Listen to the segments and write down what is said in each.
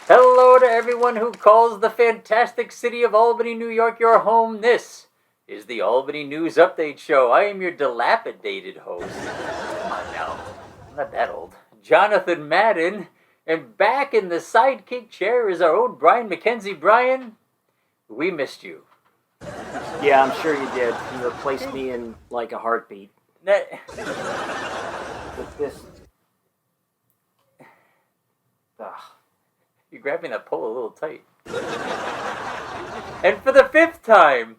Hello to everyone who calls the fantastic city of Albany, New York your home. This is the Albany News Update Show. I am your dilapidated host. Come on now, I'm not that old. Jonathan Madden. And back in the sidekick chair is our own Brian McKenzie. Brian, we missed you. Yeah, I'm sure you did. You replaced me in like a heartbeat. With this. Ugh. You're grabbing that pole a little tight. And for the 5th time,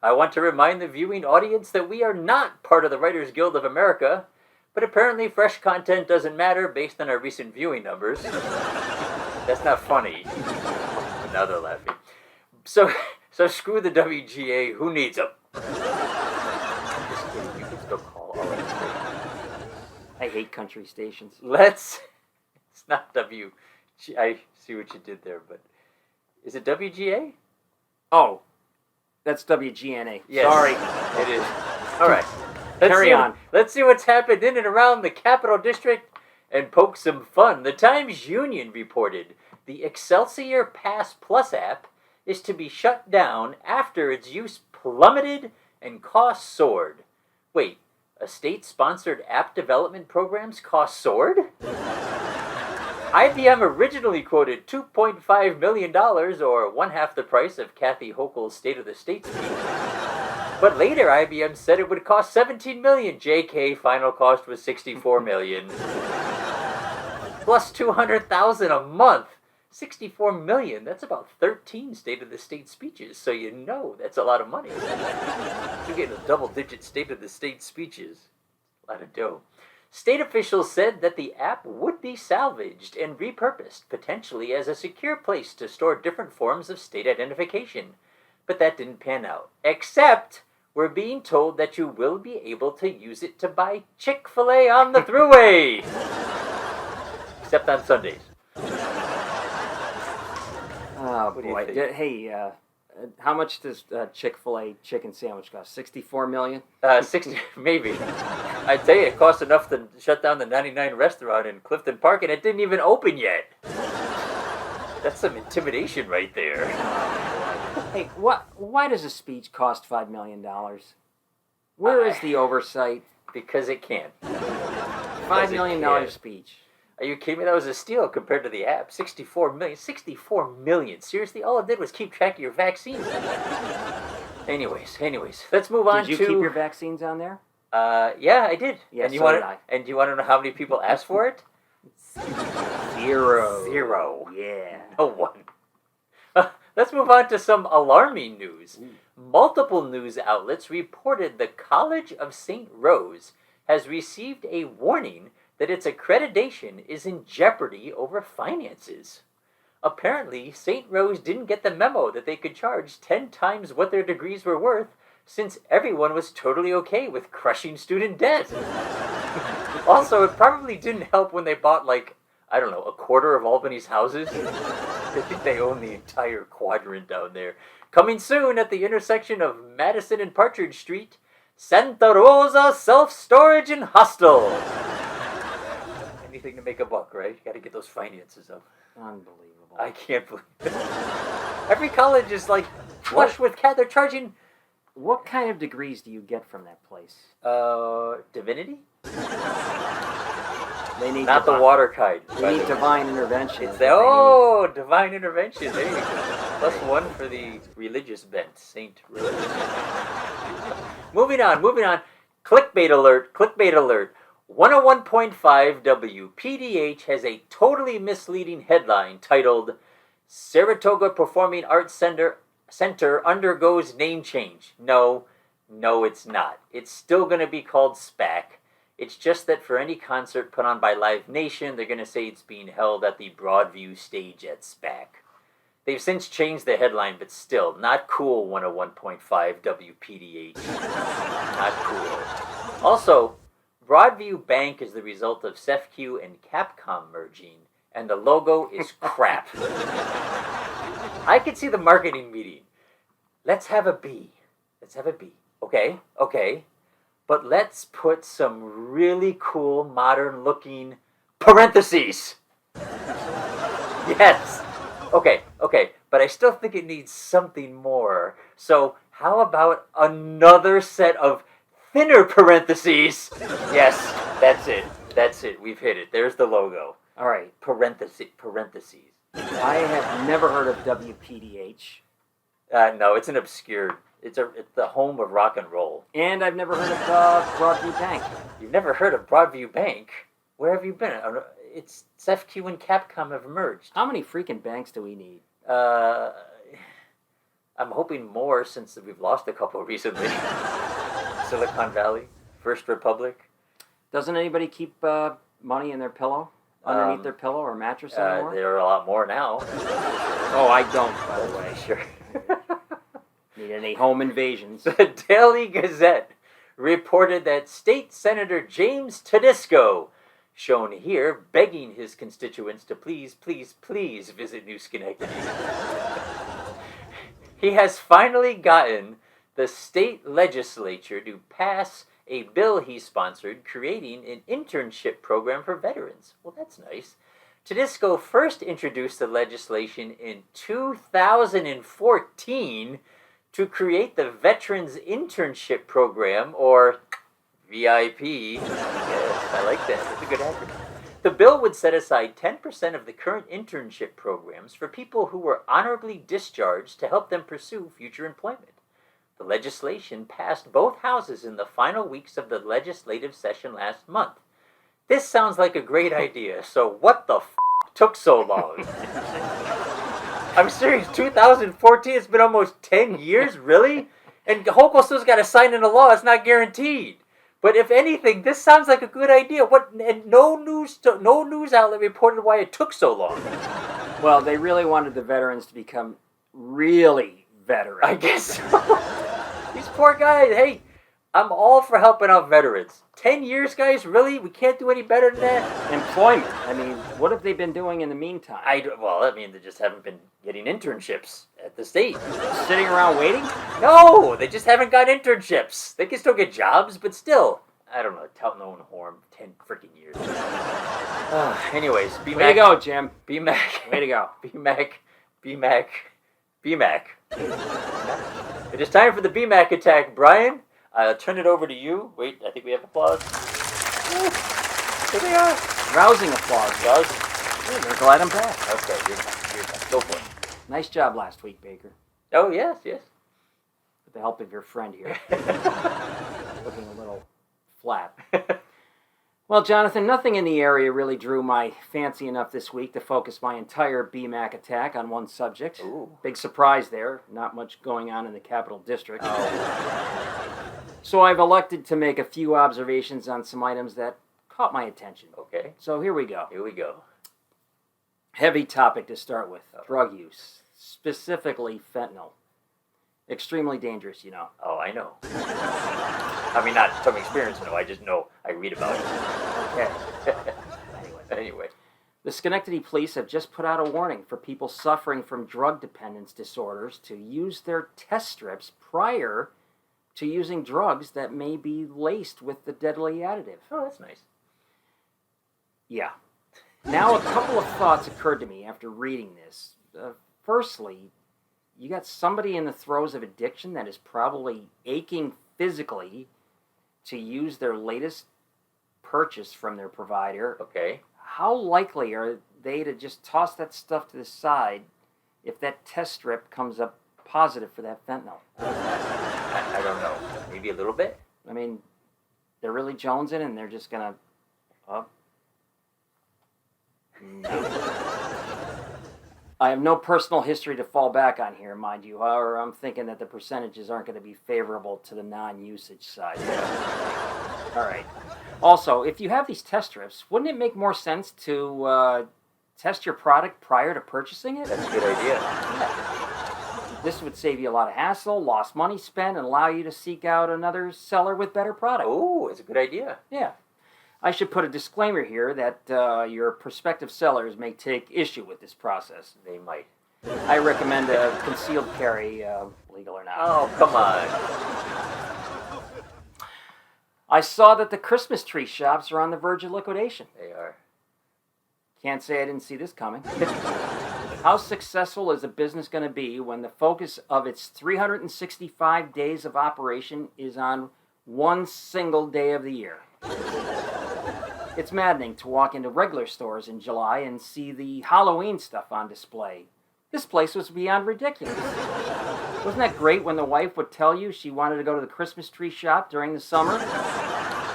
I want to remind the viewing audience that we are not part of the Writers Guild of America, but apparently fresh content doesn't matter based on our recent viewing numbers. That's not funny. Now they're laughing. So screw the WGA. Who needs them? I'm just kidding. You can still call all of them. I hate country stations. It's not WG. I see what you did there, but is it WGA? Oh, that's WGNA. Yes, sorry. It is. All right. Carry on. Let's see what's happened in and around the Capital District and poke some fun. The Times-Union reported the Excelsior Pass Plus app is to be shut down after its use plummeted and costs soared. Wait, a state-sponsored app development program's cost soared? IBM originally quoted $2.5 million, or one-half the price of Kathy Hochul's State of the State speech. But later, IBM said it would cost $17 million. JK, final cost was $64 million. Plus $200,000 a month. $64 million. That's about 13 State of the State speeches. So you know that's a lot of money. You're getting a double-digit State of the State speeches. A lot of dough. State officials said that the app would be salvaged and repurposed, potentially as a secure place to store different forms of state identification. But that didn't pan out. Except we're being told that you will be able to use it to buy Chick-fil-A on the Thruway. Except on Sundays. Oh, boy. Hey, how much does Chick-fil-A chicken sandwich cost? $64 million? 60, maybe. I'd tell you, it cost enough to shut down the 99 restaurant in Clifton Park, and it didn't even open yet. That's some intimidation right there. Hey, why does a speech cost $5 million? Where is the oversight? Because it can. $5 million speech. Are you kidding me? That was a steal compared to the app. $64 million. $64 million. Seriously? All it did was keep track of your vaccines. Anyways. Let's move on to... Did you keep your vaccines on there? Yeah, I did. Yeah, and so did I. And do you want to know how many people asked for it? Zero. Yeah. No one. Let's move on to some alarming news. Multiple news outlets reported the College of St. Rose has received a warning that its accreditation is in jeopardy over finances. Apparently, St. Rose didn't get the memo that they could charge 10 times what their degrees were worth, since everyone was totally okay with crushing student debt. Also, it probably didn't help when they bought, a quarter of Albany's houses. I think they own the entire quadrant down there. Coming soon at the intersection of Madison and Partridge Street, Santa Rosa Self-Storage and Hostel. Anything to make a buck, right? You gotta get those finances up. Unbelievable. I can't believe it. Every college is flush with cat. They're charging... What kind of degrees do you get from that place? Divinity? They need Not the water kind. They need divine intervention. It's divine intervention. There you go. Plus one for the religious bent, Saint Rose. Moving on. Clickbait alert. 101.5 WPDH has a totally misleading headline titled Saratoga Performing Arts Center undergoes name change. No, it's not. It's still going to be called SPAC. It's just that for any concert put on by Live Nation, they're going to say it's being held at the Broadview stage at SPAC. They've since changed the headline, but still, not cool, 101.5 WPDH. Not cool. Also, Broadview Bank is the result of CEFQ and Capcom merging, and the logo is crap. I could see the marketing meeting. Let's have a B. Okay. but let's put some really cool, modern-looking parentheses. Yes. Okay, but I still think it needs something more. So how about another set of thinner parentheses? Yes, that's it. We've hit it. There's the logo. All right. Parentheses. I have never heard of WPDH. No, it's an obscure. It's the home of rock and roll. And I've never heard of Broadview Bank. You've never heard of Broadview Bank? Where have you been? It's FQ and Capcom have merged. How many freaking banks do we need? I'm hoping more since we've lost a couple recently. Silicon Valley, First Republic. Doesn't anybody keep money in their pillow? Underneath their pillow or mattress anymore? There are a lot more now. Oh, I don't, by the way. Sure. Need any home invasions? The Daily Gazette reported that State Senator James Tedisco, shown here, begging his constituents to please visit New Schenectady. He has finally gotten the state legislature to pass a bill he sponsored creating an internship program for veterans. Well, that's nice. Tedisco first introduced the legislation in 2014 to create the Veterans Internship Program, or VIP. Yes, I like that. That's a good acronym. The bill would set aside 10% of the current internship programs for people who were honorably discharged to help them pursue future employment. The legislation passed both houses in the final weeks of the legislative session last month. This sounds like a great idea, so what the took so long? I'm serious, 2014, it's been almost 10 years, really? And Hochul still's got to sign into law, it's not guaranteed. But if anything, this sounds like a good idea. And no news outlet reported why it took so long. Well, they really wanted the veterans to become really veterans. I guess so. These poor guys, hey, I'm all for helping out veterans. 10 years, guys, really? We can't do any better than that? Employment. I mean, what have they been doing in the meantime? They just haven't been getting internships at the state. Sitting around waiting? No, they just haven't got internships. They can still get jobs, but still, I don't know, tout no horn, 10 freaking years. Anyways, BMac. Way to go, Jim. BMac. Way to go. BMac. It is time for the BMac attack, Brian. I'll turn it over to you. Wait, I think we have applause. Ooh, here they are. Rousing applause. Rousing. Yeah, they're glad I'm back. Okay, you're done. Go for it. Nice job last week, Baker. Oh, yes. With the help of your friend here. Looking a little flat. Well, Jonathan, nothing in the area really drew my fancy enough this week to focus my entire BMac attack on one subject. Ooh. Big surprise there. Not much going on in the Capital District. Oh. So I've elected to make a few observations on some items that caught my attention. Okay. So here we go. Heavy topic to start with. Drug use. Specifically fentanyl. Extremely dangerous, you know. Oh, I know. I mean, not from experience, no. I just know. I read about it. Okay. Anyway. The Schenectady police have just put out a warning for people suffering from drug dependence disorders to use their test strips prior to using drugs that may be laced with the deadly additive. Oh, that's nice. Yeah. Now, a couple of thoughts occurred to me after reading this. Firstly, you got somebody in the throes of addiction that is probably aching physically to use their latest purchase from their provider. Okay. How likely are they to just toss that stuff to the side if that test strip comes up positive for that fentanyl? I don't know. Maybe a little bit? I mean, they're really jonesing and they're just going to... No. I have no personal history to fall back on here, mind you. However, I'm thinking that the percentages aren't going to be favorable to the non-usage side. All right. Also, if you have these test strips, wouldn't it make more sense to test your product prior to purchasing it? That's a good idea. Yeah. This would save you a lot of hassle, lost money spent, and allow you to seek out another seller with better product. Oh, it's a good idea. Yeah. I should put a disclaimer here that your prospective sellers may take issue with this process. They might. I recommend a concealed carry, legal or not. Oh, come on. I saw that the Christmas tree shops are on the verge of liquidation. They are. Can't say I didn't see this coming. How successful is a business going to be when the focus of its 365 days of operation is on one single day of the year? It's maddening to walk into regular stores in July and see the Halloween stuff on display. This place was beyond ridiculous. Wasn't that great when the wife would tell you she wanted to go to the Christmas tree shop during the summer?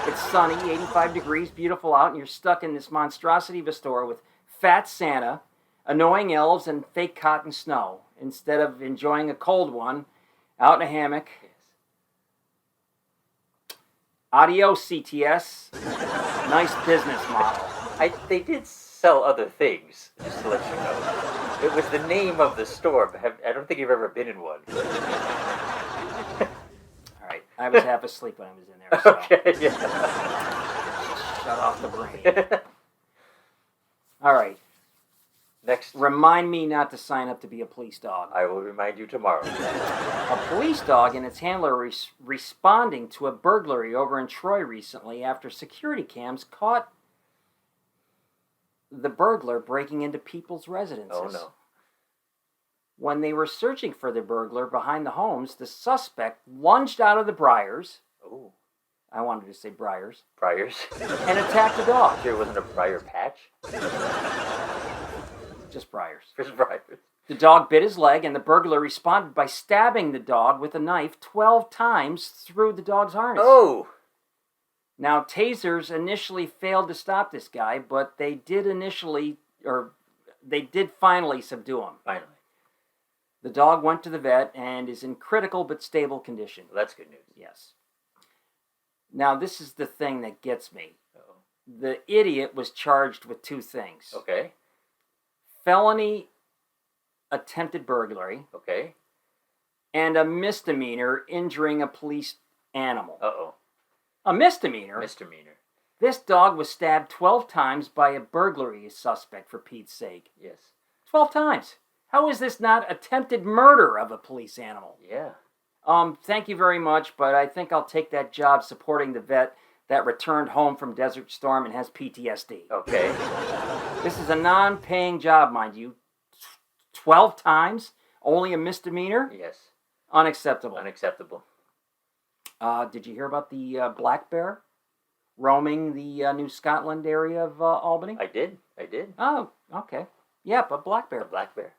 It's sunny, 85 degrees, beautiful out, and you're stuck in this monstrosity of a store with fat Santa, annoying elves, and fake cotton snow, instead of enjoying a cold one out in a hammock. Adios, CTS. Nice business model. They did sell other things, just to let you know. It was the name of the store, but I don't think you've ever been in one. All right, I was half asleep when I was in there, so. Okay, yeah. Shut off the brain. All right. Next. Remind me not to sign up to be a police dog. I will remind you tomorrow. A police dog and its handler responding to a burglary over in Troy recently after security cams caught the burglar breaking into people's residences. Oh, no. When they were searching for the burglar behind the homes, the suspect lunged out of the briars. Oh. I wanted to say briars. Briars. And attacked the dog. Sure it wasn't a briar patch? Just briars. Just briars. The dog bit his leg, and the burglar responded by stabbing the dog with a knife 12 times through the dog's harness. Oh! Now, tasers initially failed to stop this guy, but they did finally subdue him. Finally. The dog went to the vet and is in critical but stable condition. Well, that's good news. Yes. Now, this is the thing that gets me. Uh-oh. The idiot was charged with 2 things. Okay. Felony attempted burglary. Okay. And a misdemeanor injuring a police animal. Uh-oh. A misdemeanor? Misdemeanor. This dog was stabbed 12 times by a burglary suspect, for Pete's sake. Yes. 12 times. How is this not attempted murder of a police animal? Yeah. Thank you very much, but I think I'll take that job supporting the vet that returned home from Desert Storm and has PTSD. Okay. This is a non-paying job, mind you. 12 times? Only a misdemeanor? Yes. Unacceptable. Unacceptable. Did you hear about the black bear roaming the New Scotland area of Albany? I did. Oh, okay. Yep, a black bear. A black bear.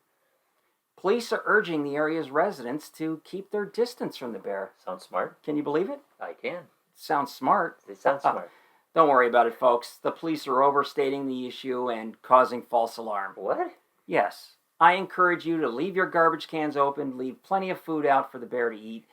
Police are urging the area's residents to keep their distance from the bear. Sounds smart. Can you believe it? I can. Sounds smart. It sounds smart. Don't worry about it, folks. The police are overstating the issue and causing false alarm. What? Yes. I encourage you to leave your garbage cans open, leave plenty of food out for the bear to eat,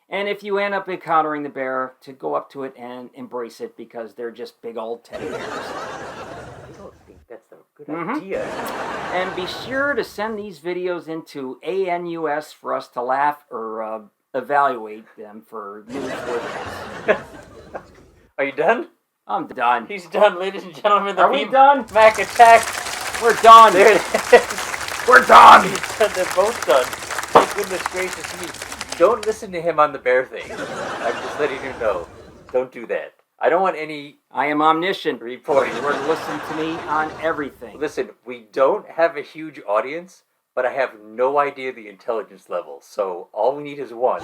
and if you end up encountering the bear, to go up to it and embrace it because they're just big old teddy bears. I don't think that's a good idea. And be sure to send these videos into ANUS for us to laugh or evaluate them for newsworthiness. Are you done? I'm done. He's done, ladies and gentlemen. Are we done? BMac attack. We're done. There it is. We're done. They're both done. Thank goodness gracious me. Don't listen to him on the bear thing. I'm just letting you know. Don't do that. I don't want any... I am omniscient. Reporting. You're to listen to me on everything. Listen, we don't have a huge audience, but I have no idea the intelligence level. So all we need is one,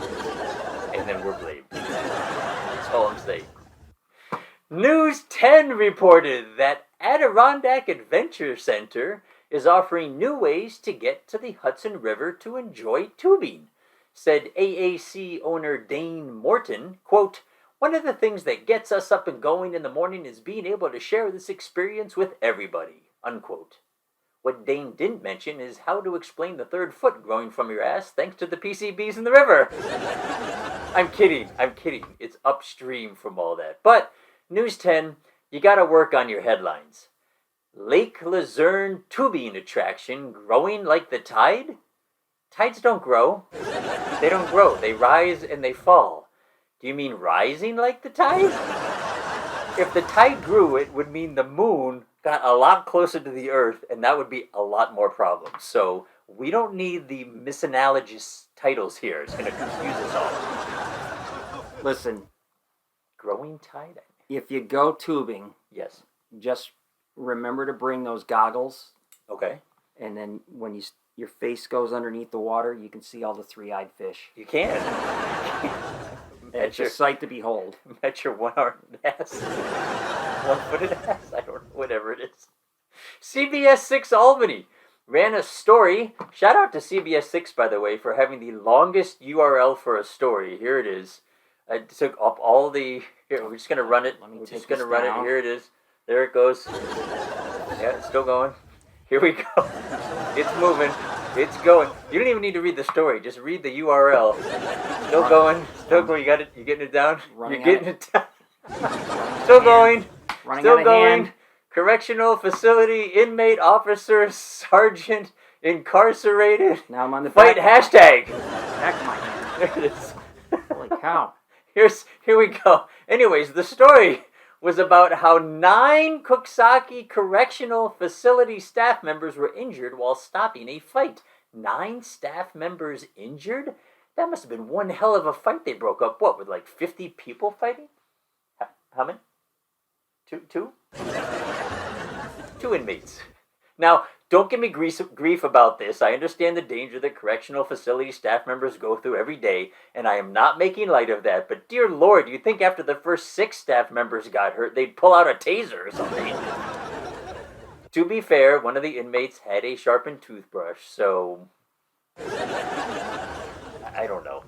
and then we're blamed. That's all I'm saying. News 10 reported that Adirondack Adventure Center is offering new ways to get to the Hudson River to enjoy tubing. Said AAC owner Dane Morton, quote, "One of the things that gets us up and going in the morning is being able to share this experience with everybody," unquote. What Dane didn't mention is how to explain the 3rd foot growing from your ass thanks to the PCBs in the river. I'm kidding. It's upstream from all that. But, News 10, you gotta work on your headlines. Lake Luzerne tubing attraction growing like the tide? Tides don't grow. They don't grow. They rise and they fall. Do you mean rising like the tide? If the tide grew, it would mean the moon got a lot closer to the earth, and that would be a lot more problems. So we don't need the misanalogous titles here. It's going to confuse us all. Listen, Growing tie-dye. If you go tubing, Yes. just remember to bring those goggles. Okay. And then when your face goes underneath the water, you can see all the three-eyed fish. You can. It's a sight to behold. Met your one-armed ass. One-footed ass. I don't know. Whatever it is. CBS 6 Albany ran a story. Shout out to CBS 6, by the way, for having the longest URL for a story. Here it is. I took up all the... Here, we're just going to run it. We're just going to run it. Here it is. There it goes. Yeah, it's still going. Here we go. It's moving. It's going. You don't even need to read the story. Just read the URL. Still going. Still going. You got it? You getting it down? You're getting it down. Still going. Still going. Correctional facility, inmate, officer, sergeant, incarcerated. Now I'm on the fight hashtag. Back of my hand. There it is. Holy cow. Here we go. Anyways, the story was about how 9 Coxsackie Correctional Facility staff members were injured while stopping a fight. 9 staff members injured? That must have been one hell of a fight they broke up. What, with like 50 people fighting? How many? Two? 2 inmates. Now, don't give me grief about this. I understand the danger that correctional facility staff members go through every day, and I am not making light of that, but dear Lord, you'd think after the first 6 staff members got hurt, they'd pull out a taser or something. To be fair, one of the inmates had a sharpened toothbrush, so... I don't know.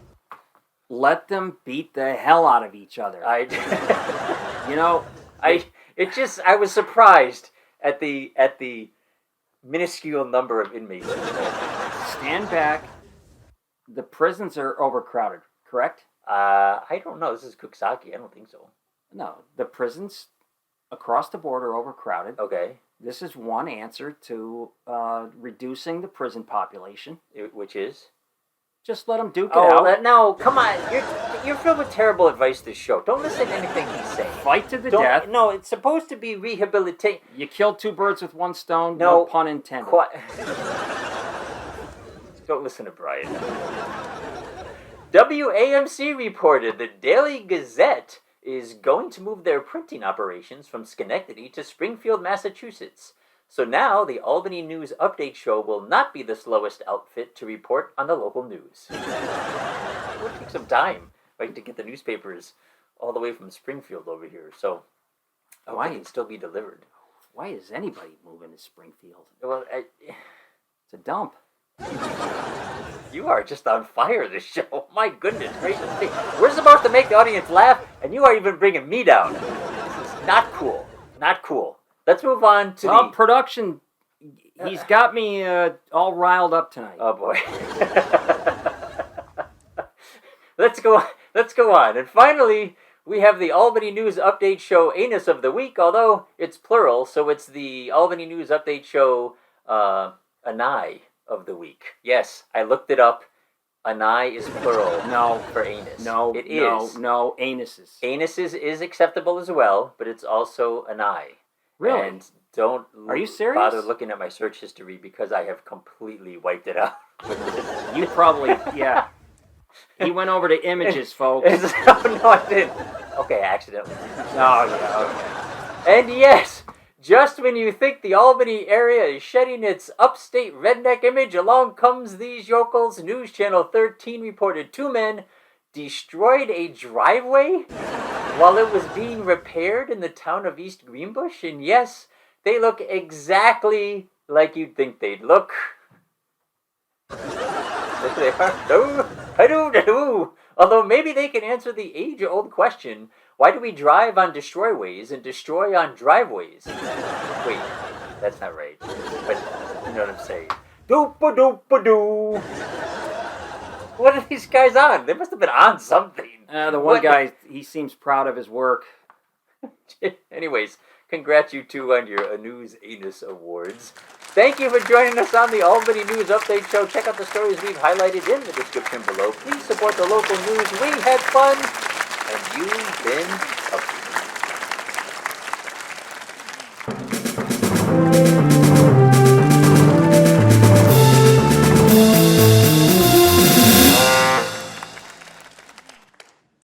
Let them beat the hell out of each other. You know... I was surprised at the minuscule number of inmates. Stand back. The prisons are overcrowded, correct? I don't know. This is Coxsackie. I don't think so. No, the prisons across the board are overcrowded. Okay. This is one answer to reducing the prison population. Which is? Just let them duke it out. No, come on. You're filled with terrible advice this show. Don't listen to anything he's saying. Fight to the death. No, it's supposed to be rehabilitate. You killed 2 birds with one stone. No pun intended. Don't listen to Brian. WAMC reported the Daily Gazette is going to move their printing operations from Schenectady to Springfield, Massachusetts. So now the Albany News Update Show will not be the slowest outfit to report on the local news. It will take some time, right, to get the newspapers all the way from Springfield over here. So I hope it can still be delivered. Why is anybody moving to Springfield? Well, it's a dump. You are just on fire this show. My goodness gracious me. We're supposed to make the audience laugh, and you are even bringing me down. This is not cool. Not cool. Let's move on to production. He's got me all riled up tonight. Oh boy. Let's go on. And finally, we have the Albany News Update Show Anus of the Week, although it's plural, so it's the Albany News Update Show Anai of the Week. Yes, I looked it up. Anai is plural. No. For anus. No, it is. No, anuses. Anuses is acceptable as well, but it's also Anai. Really? And don't Are you serious? bother looking at my search history because I have completely wiped it out. You probably, yeah. He went over to images, folks. Oh, no, I didn't. Okay, accidentally. Oh, yeah, okay. And yes, just when you think the Albany area is shedding its upstate redneck image, along comes these yokels. News Channel 13 reported 2 men destroyed a driveway while it was being repaired in the town of East Greenbush. And yes, they look exactly like you'd think they'd look. There they are. Although maybe they can answer the age-old question, why do we drive on destroyways and destroy on driveways? Wait, that's not right. But you know what I'm saying. Doop-a-doop-a-doo. What are these guys on? They must have been on something. The one guy, he seems proud of his work. Anyways, congrats you two on your News Anus Awards. Thank you for joining us on the Albany News Update Show. Check out the stories we've highlighted in the description below. Please support the local news. We had fun, and you've been